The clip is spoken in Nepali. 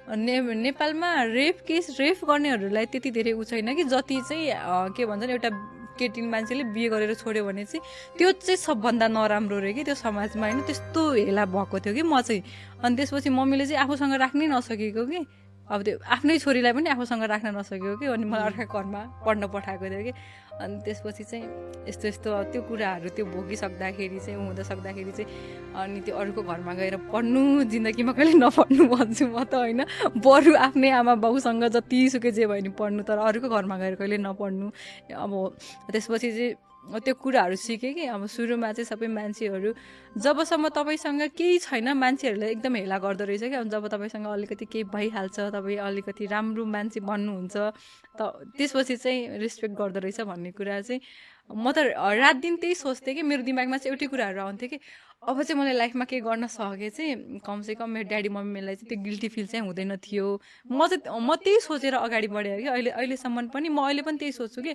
नेपालमा रेप गर्नेहरूलाई त्यति धेरै उ छैन कि जति चाहिँ के भन्छन् एउटा केटी मान्छेले बिहे गरेर छोड्यो भने चाहिँ त्यो चाहिँ सबभन्दा नराम्रो रह्यो कि त्यो समाजमा होइन त्यस्तो हेला भएको थियो कि म चाहिँ अनि त्यसपछि मम्मीले चाहिँ आफूसँग राख्नै नसकेको कि अब त्यो आफ्नै छोरीलाई पनि आफूसँग राख्न नसकेको कि अनि मलाई अर्का घरमा पढ्न पठाएको थियो कि अनि त्यसपछि चाहिँ यस्तो यस्तो त्यो कुराहरू त्यो भोगिसक्दाखेरि चाहिँ हुँदा सक्दाखेरि चाहिँ अनि त्यो अरूको घरमा गएर पढ्नु जिन्दगीमा कहिले नपढ्नु भन्छु म त होइन बरु आफ्नै आमा बाउसँग जतिसुकै जे भयो नि पढ्नु तर अरूको घरमा गएर कहिले नपढ्नु अब त्यसपछि चाहिँ त्यो कुराहरू सिकेँ कि अब सुरुमा चाहिँ सबै मान्छेहरू जबसम्म तपाईँसँग केही छैन मान्छेहरूले एकदम हेला गर्दो रहेछ कि अब जब तपाईँसँग अलिकति केही भइहाल्छ तपाईँ अलिकति राम्रो मान्छे बन्नुहुन्छ त त्यसपछि चाहिँ रेस्पेक्ट गर्दो रहेछ भन्ने कुरा चाहिँ म त रात दिन त्यही सोच्थेँ कि मेरो दिमागमा चाहिँ एउटै कुराहरू आउँथ्यो कि अब चाहिँ मैले लाइफमा केही गर्न सकेँ चाहिँ कमसेकम मेरो ड्याडी मम्मीलाई चाहिँ त्यो गिल्टी फिल चाहिँ हुँदैन थियो म त्यही सोचेर अगाडि बढेँ कि अहिलेसम्म पनि म अहिले पनि त्यही सोच्छु कि